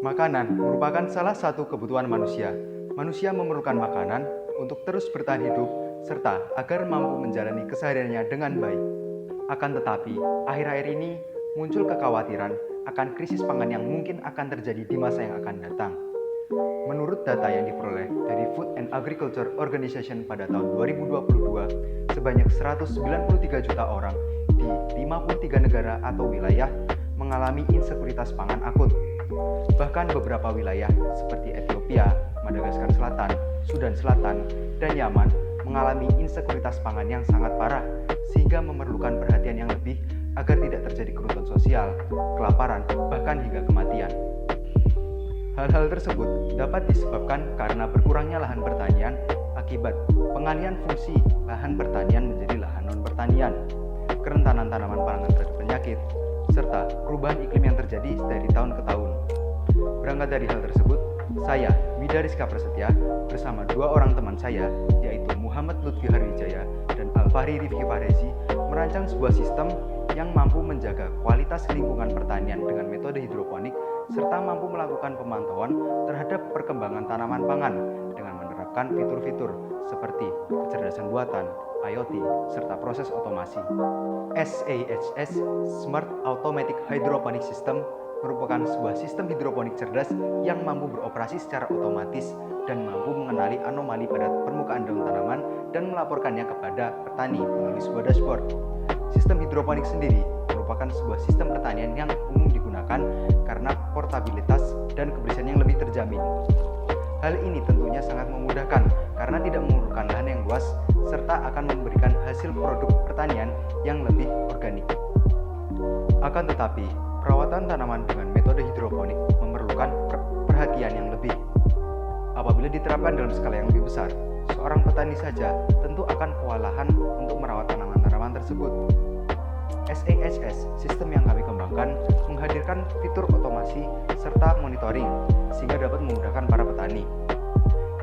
Makanan merupakan salah satu kebutuhan manusia. Manusia memerlukan makanan untuk terus bertahan hidup serta agar mampu menjalani kesehariannya dengan baik. Akan tetapi, akhir-akhir ini muncul kekhawatiran akan krisis pangan yang mungkin akan terjadi di masa yang akan datang. Menurut data yang diperoleh dari Food and Agriculture Organization pada tahun 2022, sebanyak 193 juta orang di 53 negara atau wilayah mengalami insekuritas pangan akut. Bahkan beberapa wilayah seperti Ethiopia, Madagaskar Selatan, Sudan Selatan, dan Yaman mengalami insekuritas pangan yang sangat parah sehingga memerlukan perhatian yang lebih agar tidak terjadi keruntuhan sosial, kelaparan, bahkan hingga kematian. Hal-hal tersebut dapat disebabkan karena berkurangnya lahan pertanian akibat pengalihan fungsi lahan pertanian menjadi lahan non-pertanian, kerentanan tanaman pangan terhadap penyakit, serta perubahan iklim yang terjadi dari tahun ke tahun. Berangkat dari hal tersebut, saya, Wida Rizka Prasetya, bersama dua orang teman saya, yaitu Muhammad Lutfi Harwijaya dan Alfahri Rifki Fahrezi, merancang sebuah sistem yang mampu menjaga kualitas lingkungan pertanian dengan metode hidroponik serta mampu melakukan pemantauan terhadap perkembangan tanaman pangan dengan menerapkan fitur-fitur seperti kecerdasan buatan, IoT, serta proses otomasi. SAHS Smart Automatic Hydroponic System merupakan sebuah sistem hidroponik cerdas yang mampu beroperasi secara otomatis dan mampu mengenali anomali pada permukaan daun tanaman dan melaporkannya kepada petani melalui sebuah dashboard. Sistem hidroponik sendiri merupakan sebuah sistem pertanian yang umum digunakan karena portabilitas dan kebersihan yang lebih terjamin. Hal ini tentunya sangat memudahkan karena tidak memerlukan lahan yang luas serta akan memberikan hasil produk pertanian yang lebih organik. Akan tetapi, perawatan tanaman dengan metode hidroponik memerlukan perhatian yang lebih. Apabila diterapkan dalam skala yang lebih besar, seorang petani saja tentu akan kewalahan untuk merawat tanaman-tanaman tersebut. SAHS, sistem yang kami kembangkan, menghadirkan fitur otomasi serta monitoring sehingga dapat memudahkan para petani.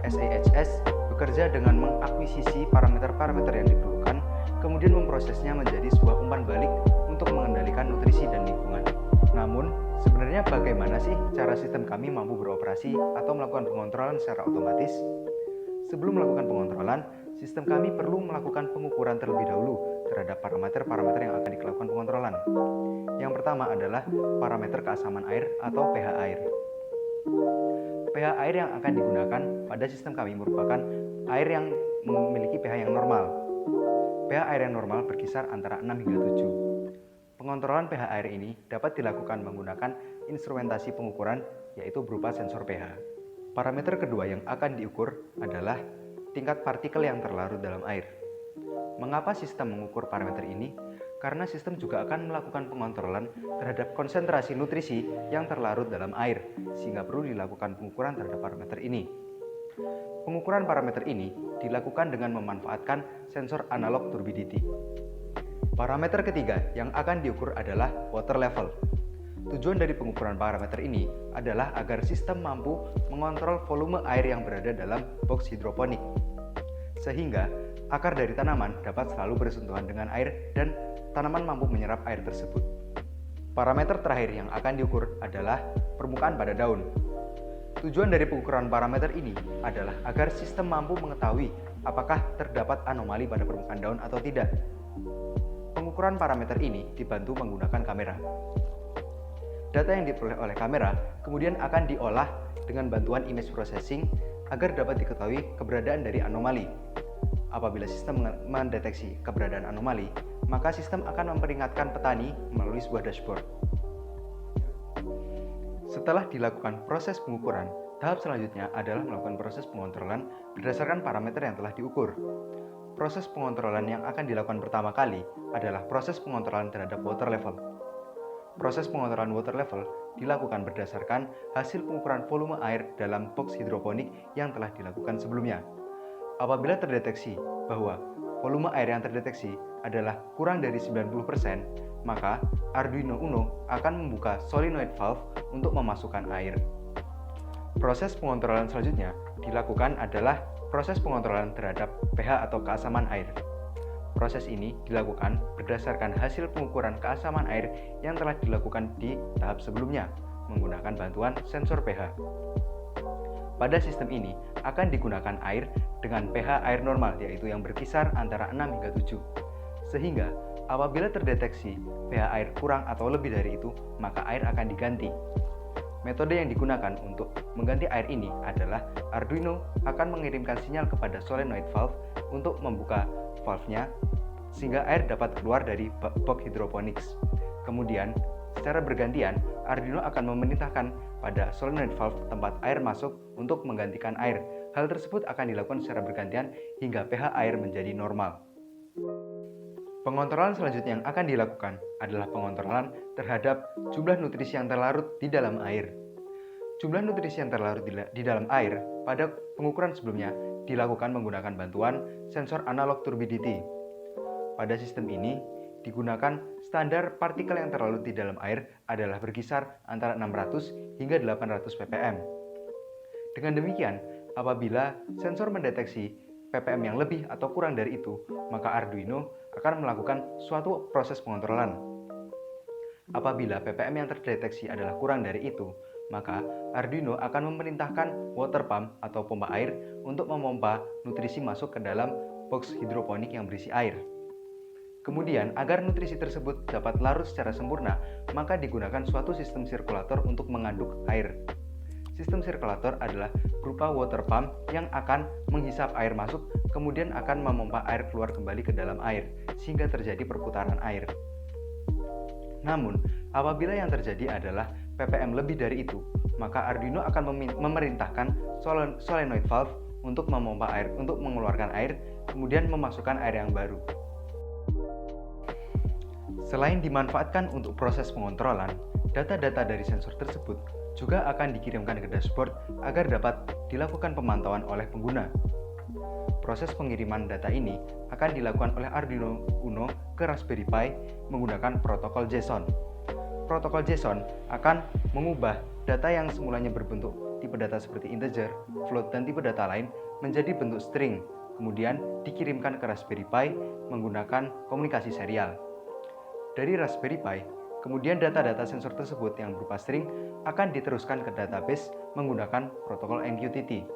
SAHS bekerja dengan mengakuisisi parameter-parameter yang diperlukan, kemudian memprosesnya menjadi sebuah umpan balik untuk mengendalikan nutrisi dan lingkungan. Namun, sebenarnya bagaimana sih cara sistem kami mampu beroperasi atau melakukan pengontrolan secara otomatis? Sebelum melakukan pengontrolan, sistem kami perlu melakukan pengukuran terlebih dahulu terhadap parameter-parameter yang akan dilakukan pengontrolan. Yang pertama adalah parameter keasaman air atau pH air. pH air yang akan digunakan pada sistem kami merupakan air yang memiliki pH yang normal. pH air yang normal berkisar antara 6 hingga 7. Pengontrolan pH air ini dapat dilakukan menggunakan instrumentasi pengukuran yaitu berupa sensor pH. Parameter kedua yang akan diukur adalah tingkat partikel yang terlarut dalam air. Mengapa sistem mengukur parameter ini? Karena sistem juga akan melakukan pengontrolan terhadap konsentrasi nutrisi yang terlarut dalam air, sehingga perlu dilakukan pengukuran terhadap parameter ini. Pengukuran parameter ini dilakukan dengan memanfaatkan sensor analog turbidity. Parameter ketiga yang akan diukur adalah water level. Tujuan dari pengukuran parameter ini adalah agar sistem mampu mengontrol volume air yang berada dalam box hidroponik, sehingga akar dari tanaman dapat selalu bersentuhan dengan air dan tanaman mampu menyerap air tersebut. Parameter terakhir yang akan diukur adalah permukaan pada daun. Tujuan dari pengukuran parameter ini adalah agar sistem mampu mengetahui apakah terdapat anomali pada permukaan daun atau tidak. Pengukuran parameter ini dibantu menggunakan kamera. Data yang diperoleh oleh kamera kemudian akan diolah dengan bantuan image processing agar dapat diketahui keberadaan dari anomali. Apabila sistem mendeteksi keberadaan anomali, maka sistem akan memperingatkan petani melalui sebuah dashboard. Setelah dilakukan proses pengukuran, tahap selanjutnya adalah melakukan proses pengontrolan berdasarkan parameter yang telah diukur. Proses pengontrolan yang akan dilakukan pertama kali adalah proses pengontrolan terhadap water level. Proses pengontrolan water level dilakukan berdasarkan hasil pengukuran volume air dalam box hidroponik yang telah dilakukan sebelumnya. Apabila terdeteksi bahwa volume air yang terdeteksi adalah kurang dari 90%, maka Arduino Uno akan membuka solenoid valve untuk memasukkan air. Proses pengontrolan selanjutnya dilakukan adalah proses pengontrolan terhadap pH atau keasaman air. Proses ini dilakukan berdasarkan hasil pengukuran keasaman air yang telah dilakukan di tahap sebelumnya menggunakan bantuan sensor pH. Pada sistem ini akan digunakan air dengan pH air normal yaitu yang berkisar antara 6 hingga 7. Sehingga apabila terdeteksi pH air kurang atau lebih dari itu, maka air akan diganti. Metode yang digunakan untuk mengganti air ini adalah Arduino akan mengirimkan sinyal kepada solenoid valve untuk membuka valve-nya sehingga air dapat keluar dari box hydroponics. Kemudian, secara bergantian, Arduino akan memerintahkan pada solenoid valve tempat air masuk untuk menggantikan air. Hal tersebut akan dilakukan secara bergantian hingga pH air menjadi normal. Pengontrolan selanjutnya yang akan dilakukan adalah pengontrolan terhadap jumlah nutrisi yang terlarut di dalam air. Jumlah nutrisi yang terlarut di dalam air pada pengukuran sebelumnya dilakukan menggunakan bantuan sensor analog turbidity. Pada sistem ini, digunakan standar partikel yang terlarut di dalam air adalah berkisar antara 600 hingga 800 ppm. Dengan demikian, apabila sensor mendeteksi ppm yang lebih atau kurang dari itu, maka Arduino akan melakukan suatu proses pengontrolan. Apabila ppm yang terdeteksi adalah kurang dari itu, maka Arduino akan memerintahkan water pump atau pompa air untuk memompa nutrisi masuk ke dalam box hidroponik yang berisi air. Kemudian, agar nutrisi tersebut dapat larut secara sempurna, maka digunakan suatu sistem sirkulator untuk mengaduk air. Sistem sirkulator adalah berupa water pump yang akan menghisap air masuk, kemudian akan memompa air keluar kembali ke dalam air, sehingga terjadi perputaran air. Namun, apabila yang terjadi adalah ppm lebih dari itu, maka Arduino akan memerintahkan solenoid valve untuk memompa air, untuk mengeluarkan air, kemudian memasukkan air yang baru. Selain dimanfaatkan untuk proses pengontrolan, data-data dari sensor tersebut juga akan dikirimkan ke dashboard agar dapat dilakukan pemantauan oleh pengguna. Proses pengiriman data ini akan dilakukan oleh Arduino Uno ke Raspberry Pi menggunakan protokol JSON. Protokol JSON akan mengubah data yang semulanya berbentuk tipe data seperti integer, float, dan tipe data lain menjadi bentuk string, kemudian dikirimkan ke Raspberry Pi menggunakan komunikasi serial. Dari Raspberry Pi, kemudian data-data sensor tersebut yang berupa string akan diteruskan ke database menggunakan protokol MQTT.